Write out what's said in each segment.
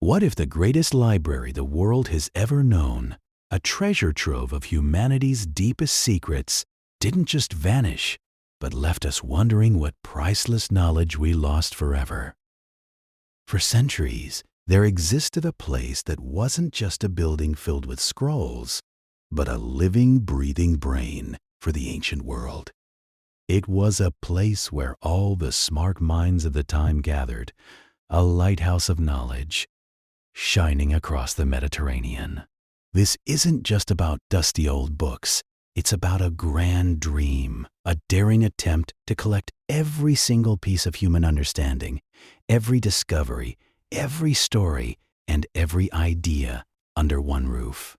What if the greatest library the world has ever known, a treasure trove of humanity's deepest secrets, didn't just vanish, but left us wondering what priceless knowledge we lost forever? For centuries, there existed a place that wasn't just a building filled with scrolls, but a living, breathing brain for the ancient world. It was a place where all the smart minds of the time gathered, a lighthouse of knowledge, shining across the Mediterranean. This isn't just about dusty old books. It's about a grand dream, a daring attempt to collect every single piece of human understanding, every discovery, every story, and every idea under one roof.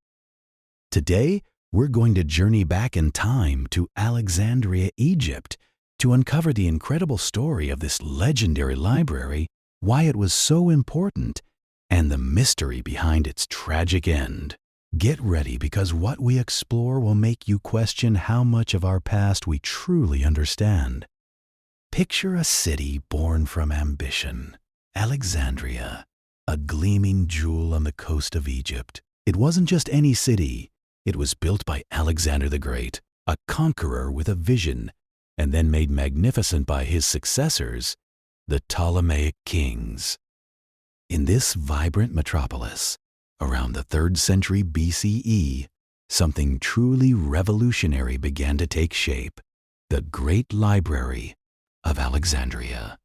Today, we're going to journey back in time to Alexandria, Egypt, to uncover the incredible story of this legendary library, why it was so important, and the mystery behind its tragic end. Get ready, because what we explore will make you question how much of our past we truly understand. Picture a city born from ambition. Alexandria, a gleaming jewel on the coast of Egypt. It wasn't just any city. It was built by Alexander the Great, a conqueror with a vision, and then made magnificent by his successors, the Ptolemaic kings. In this vibrant metropolis, around the 3rd century BCE, something truly revolutionary began to take shape: the Great Library of Alexandria.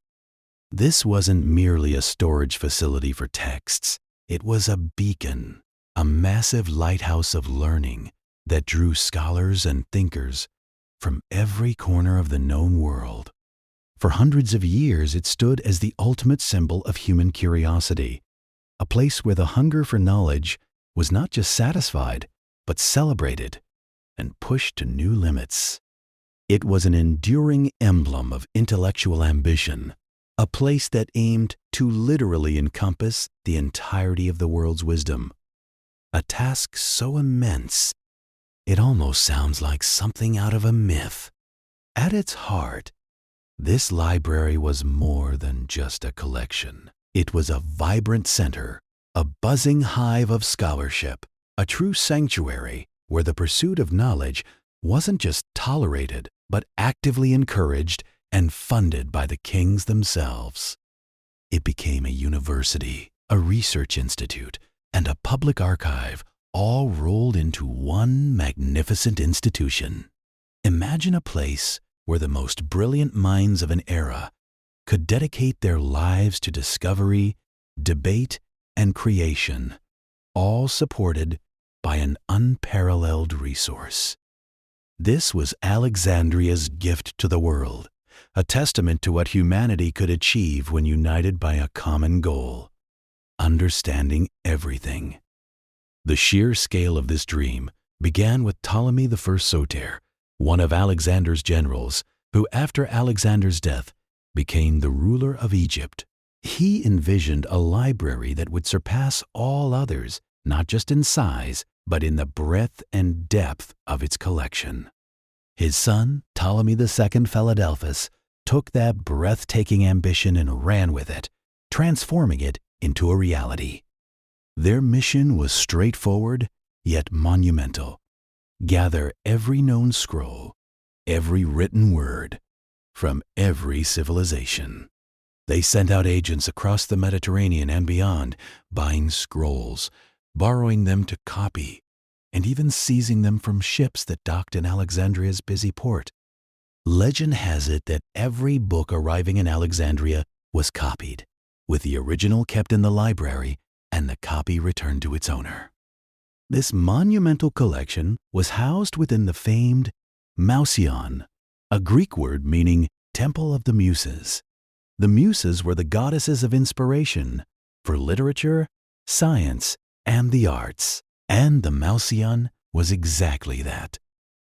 This wasn't merely a storage facility for texts. It was a beacon, a massive lighthouse of learning that drew scholars and thinkers from every corner of the known world. For hundreds of years, it stood as the ultimate symbol of human curiosity, a place where the hunger for knowledge was not just satisfied, but celebrated and pushed to new limits. It was an enduring emblem of intellectual ambition, a place that aimed to literally encompass the entirety of the world's wisdom. A task so immense, it almost sounds like something out of a myth. At its heart, this library was more than just a collection. It was a vibrant center, a buzzing hive of scholarship, a true sanctuary where the pursuit of knowledge wasn't just tolerated, but actively encouraged and funded by the kings themselves. It became a university, a research institute, and a public archive, all rolled into one magnificent institution. Imagine a place where the most brilliant minds of an era could dedicate their lives to discovery, debate, and creation, all supported by an unparalleled resource. This was Alexandria's gift to the world, a testament to what humanity could achieve when united by a common goal: understanding everything. The sheer scale of this dream began with Ptolemy I Soter, one of Alexander's generals, who after Alexander's death became the ruler of Egypt. He envisioned a library that would surpass all others, not just in size, but in the breadth and depth of its collection. His son, Ptolemy II Philadelphus, took that breathtaking ambition and ran with it, transforming it into a reality. Their mission was straightforward, yet monumental: gather every known scroll, every written word, from every civilization. They sent out agents across the Mediterranean and beyond, buying scrolls, borrowing them to copy, and even seizing them from ships that docked in Alexandria's busy port. Legend has it that every book arriving in Alexandria was copied, with the original kept in the library and the copy returned to its owner. This monumental collection was housed within the famed Mouseion, a Greek word meaning Temple of the Muses. The Muses were the goddesses of inspiration for literature, science, and the arts. And the Mouseion was exactly that: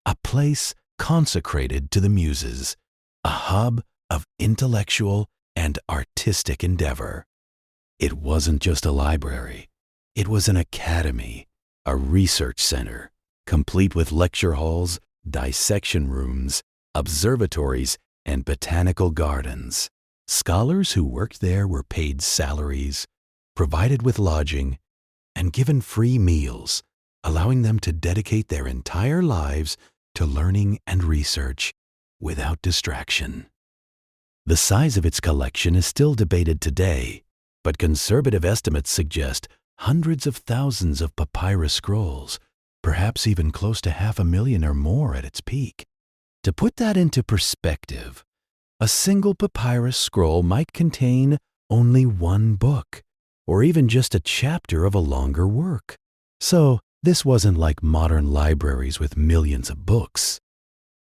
a place consecrated to the Muses, a hub of intellectual and artistic endeavor. It wasn't just a library. It was an academy, a research center, complete with lecture halls, dissection rooms, observatories, and botanical gardens. Scholars who worked there were paid salaries, provided with lodging, and given free meals, allowing them to dedicate their entire lives to learning and research without distraction. The size of its collection is still debated today, but conservative estimates suggest hundreds of thousands of papyrus scrolls, perhaps even close to 500,000 or more at its peak. To put that into perspective, a single papyrus scroll might contain only one book, or even just a chapter of a longer work. So, this wasn't like modern libraries with millions of books.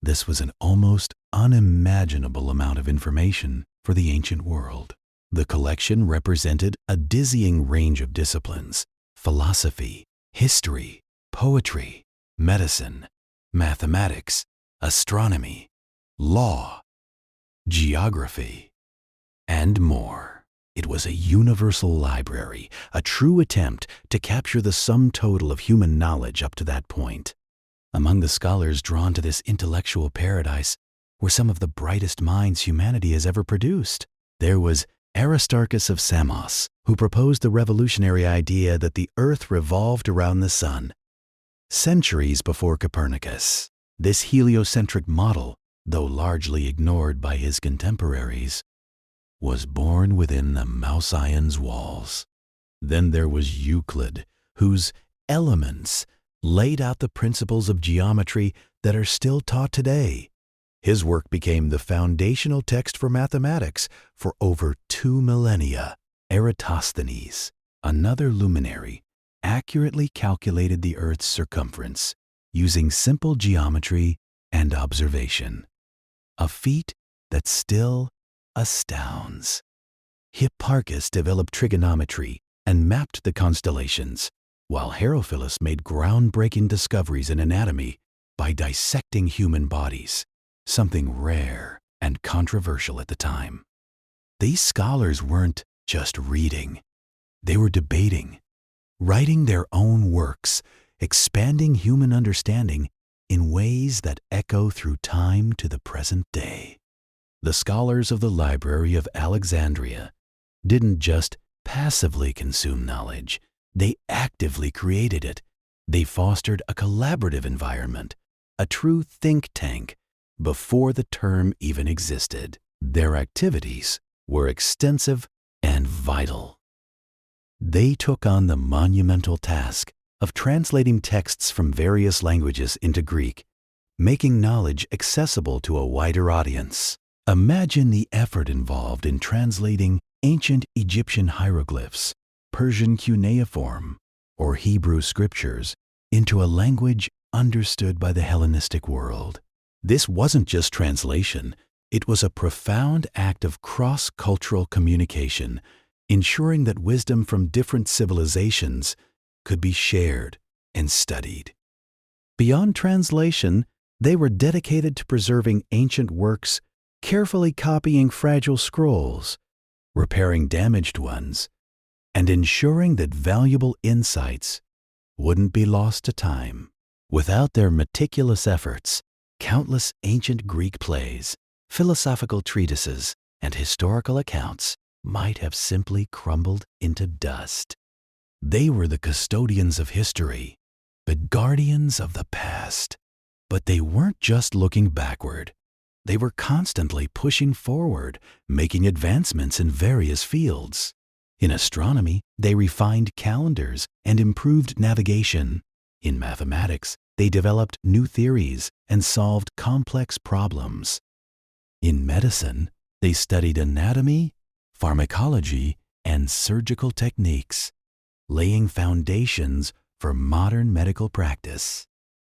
This was an almost unimaginable amount of information for the ancient world. The collection represented a dizzying range of disciplines: philosophy, history, poetry, medicine, mathematics, astronomy, law, geography, and more. It was a universal library, a true attempt to capture the sum total of human knowledge up to that point. Among the scholars drawn to this intellectual paradise were some of the brightest minds humanity has ever produced. There was Aristarchus of Samos, who proposed the revolutionary idea that the Earth revolved around the Sun. Centuries before Copernicus, this heliocentric model, though largely ignored by his contemporaries, was born within the Mouse-Ion's walls. Then there was Euclid, whose Elements laid out the principles of geometry that are still taught today. His work became the foundational text for mathematics for over 2 millennia. Eratosthenes, another luminary, accurately calculated the Earth's circumference using simple geometry and observation, a feat that still astounds. Hipparchus developed trigonometry and mapped the constellations, while Herophilus made groundbreaking discoveries in anatomy by dissecting human bodies, something rare and controversial at the time. These scholars weren't just reading. They were debating, writing their own works, expanding human understanding in ways that echo through time to the present day. The scholars of the Library of Alexandria didn't just passively consume knowledge, they actively created it. They fostered a collaborative environment, a true think tank, before the term even existed. Their activities were extensive and vital. They took on the monumental task of translating texts from various languages into Greek, making knowledge accessible to a wider audience. Imagine the effort involved in translating ancient Egyptian hieroglyphs, Persian cuneiform, or Hebrew scriptures into a language understood by the Hellenistic world. This wasn't just translation, it was a profound act of cross-cultural communication, ensuring that wisdom from different civilizations could be shared and studied. Beyond translation, they were dedicated to preserving ancient works, carefully copying fragile scrolls, repairing damaged ones, and ensuring that valuable insights wouldn't be lost to time. Without their meticulous efforts, countless ancient Greek plays, philosophical treatises, and historical accounts might have simply crumbled into dust. They were the custodians of history, the guardians of the past. But they weren't just looking backward. They were constantly pushing forward, making advancements in various fields. In astronomy, they refined calendars and improved navigation. In mathematics, they developed new theories and solved complex problems. In medicine, they studied anatomy, pharmacology, and surgical techniques, laying foundations for modern medical practice.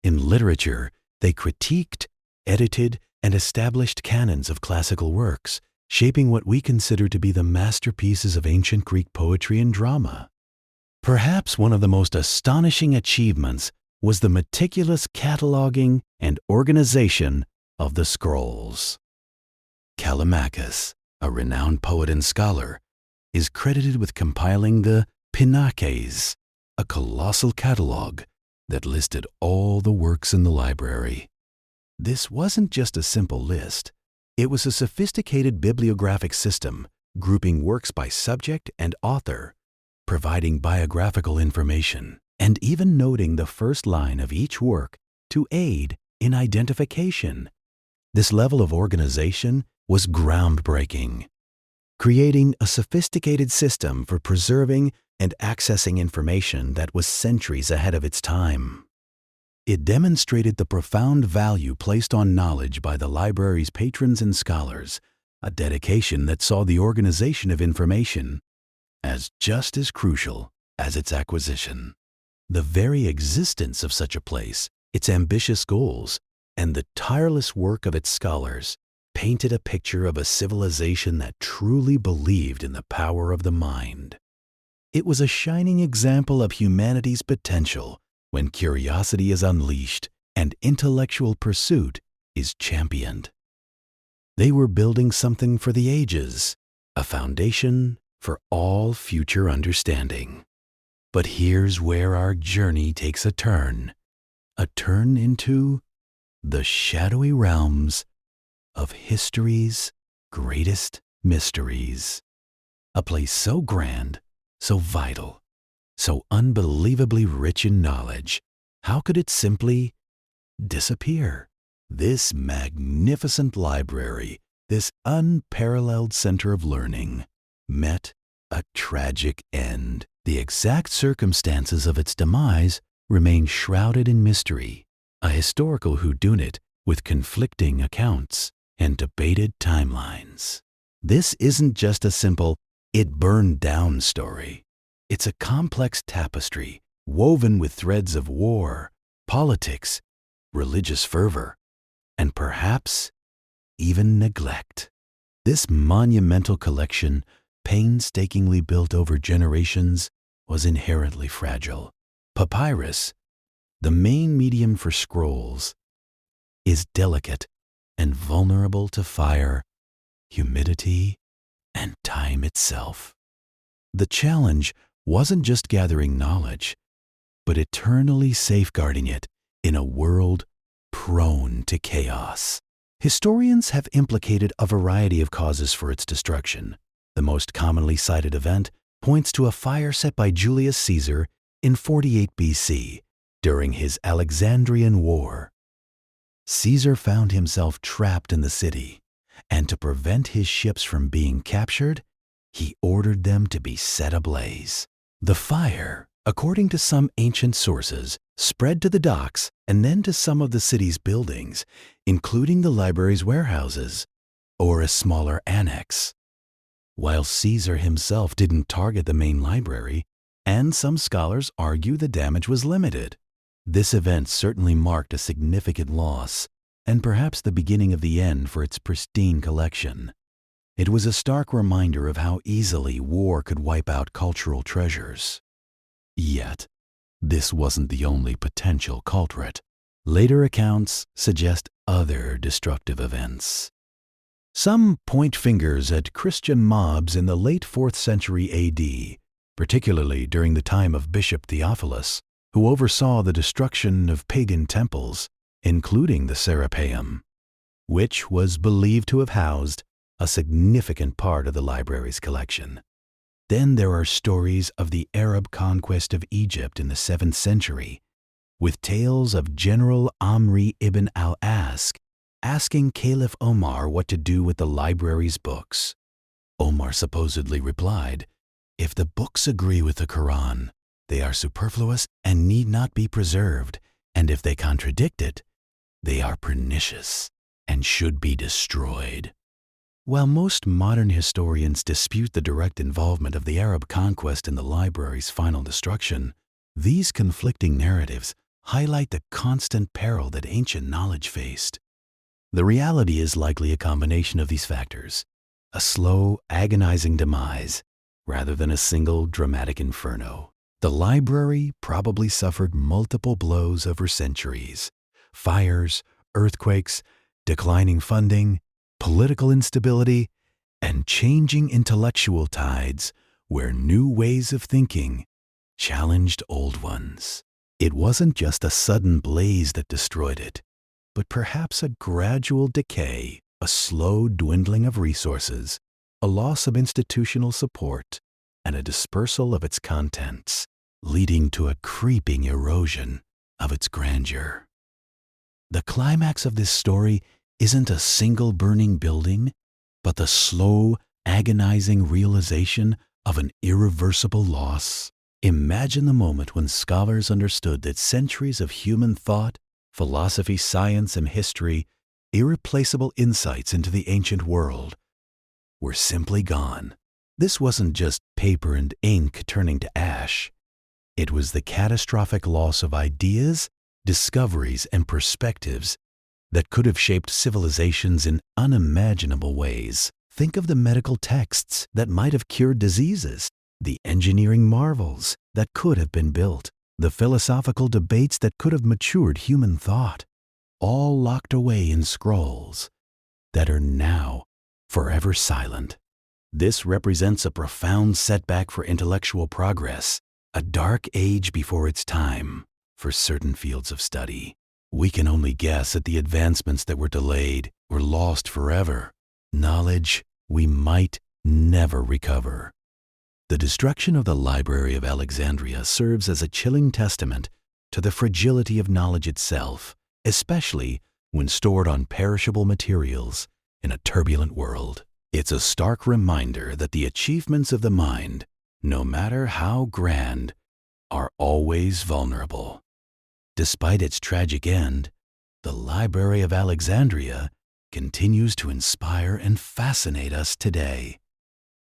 In literature, they critiqued, edited, and established canons of classical works, shaping what we consider to be the masterpieces of ancient Greek poetry and drama. Perhaps one of the most astonishing achievements was the meticulous cataloging and organization of the scrolls. Callimachus, a renowned poet and scholar, is credited with compiling the Pinaches, a colossal catalog that listed all the works in the library. This wasn't just a simple list. It was a sophisticated bibliographic system, grouping works by subject and author, providing biographical information, and even noting the first line of each work to aid in identification. This level of organization was groundbreaking, creating a sophisticated system for preserving and accessing information that was centuries ahead of its time. It demonstrated the profound value placed on knowledge by the library's patrons and scholars, a dedication that saw the organization of information as just as crucial as its acquisition. The very existence of such a place, its ambitious goals, and the tireless work of its scholars painted a picture of a civilization that truly believed in the power of the mind. It was a shining example of humanity's potential when curiosity is unleashed and intellectual pursuit is championed. They were building something for the ages, a foundation for all future understanding. But here's where our journey takes a turn into the shadowy realms of history's greatest mysteries. A place so grand, so vital, so unbelievably rich in knowledge, how could it simply disappear? This magnificent library, this unparalleled center of learning, met a tragic end. The exact circumstances of its demise remain shrouded in mystery, a historical whodunit with conflicting accounts and debated timelines. This isn't just a simple "it burned down" story. It's a complex tapestry woven with threads of war, politics, religious fervor, and perhaps even neglect. This monumental collection, painstakingly built over generations, was inherently fragile. Papyrus, the main medium for scrolls, is delicate and vulnerable to fire, humidity, and time itself. The challenge wasn't just gathering knowledge, but eternally safeguarding it in a world prone to chaos. Historians have implicated a variety of causes for its destruction. The most commonly cited event points to a fire set by Julius Caesar in 48 BC during his Alexandrian War. Caesar found himself trapped in the city, and to prevent his ships from being captured, he ordered them to be set ablaze. The fire, according to some ancient sources, spread to the docks and then to some of the city's buildings, including the library's warehouses, or a smaller annex. While Caesar himself didn't target the main library, and some scholars argue the damage was limited, this event certainly marked a significant loss, and perhaps the beginning of the end for its pristine collection. It was a stark reminder of how easily war could wipe out cultural treasures. Yet, this wasn't the only potential culprit. Later accounts suggest other destructive events. Some point fingers at Christian mobs in the late 4th century AD, particularly during the time of Bishop Theophilus, who oversaw the destruction of pagan temples, including the Serapeum, which was believed to have housed a significant part of the library's collection. Then there are stories of the Arab conquest of Egypt in the 7th century, with tales of General Amri ibn al-As asking Caliph Omar what to do with the library's books. Omar supposedly replied, "If the books agree with the Quran, they are superfluous and need not be preserved, and if they contradict it, they are pernicious and should be destroyed." While most modern historians dispute the direct involvement of the Arab conquest in the library's final destruction, these conflicting narratives highlight the constant peril that ancient knowledge faced. The reality is likely a combination of these factors, a slow, agonizing demise rather than a single dramatic inferno. The library probably suffered multiple blows over centuries: fires, earthquakes, declining funding, political instability, and changing intellectual tides where new ways of thinking challenged old ones. It wasn't just a sudden blaze that destroyed it, but perhaps a gradual decay, a slow dwindling of resources, a loss of institutional support, and a dispersal of its contents, leading to a creeping erosion of its grandeur. The climax of this story isn't a single burning building, but the slow, agonizing realization of an irreversible loss. Imagine the moment when scholars understood that centuries of human thought, philosophy, science, and history, irreplaceable insights into the ancient world, were simply gone. This wasn't just paper and ink turning to ash. It was the catastrophic loss of ideas, discoveries, and perspectives that could have shaped civilizations in unimaginable ways. Think of the medical texts that might have cured diseases, the engineering marvels that could have been built, the philosophical debates that could have matured human thought, all locked away in scrolls that are now forever silent. This represents a profound setback for intellectual progress, a dark age before its time for certain fields of study. We can only guess at the advancements that were delayed or lost forever, knowledge we might never recover. The destruction of the Library of Alexandria serves as a chilling testament to the fragility of knowledge itself, especially when stored on perishable materials in a turbulent world. It's a stark reminder that the achievements of the mind, no matter how grand, are always vulnerable. Despite its tragic end, the Library of Alexandria continues to inspire and fascinate us today.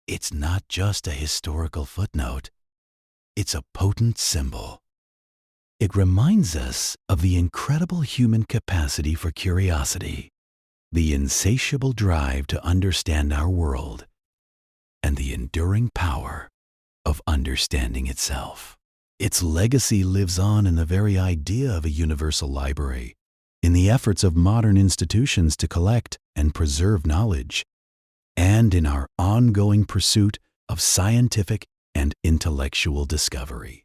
It's not just a historical footnote. It's a potent symbol. It reminds us of the incredible human capacity for curiosity, the insatiable drive to understand our world, and the enduring power of understanding itself. Its legacy lives on in the very idea of a universal library, in the efforts of modern institutions to collect and preserve knowledge, and in our ongoing pursuit of scientific and intellectual discovery.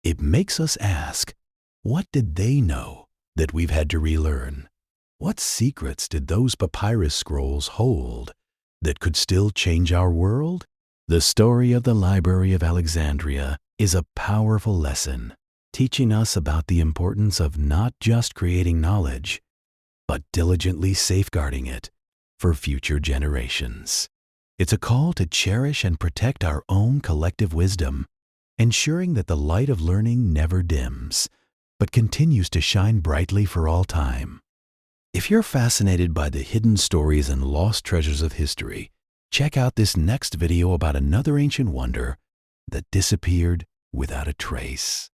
It makes us ask, what did they know that we've had to relearn? What secrets did those papyrus scrolls hold that could still change our world? The story of the Library of Alexandria is a powerful lesson, teaching us about the importance of not just creating knowledge, but diligently safeguarding it for future generations. It's a call to cherish and protect our own collective wisdom, ensuring that the light of learning never dims, but continues to shine brightly for all time. If you're fascinated by the hidden stories and lost treasures of history, check out this next video about another ancient wonder that disappeared without a trace.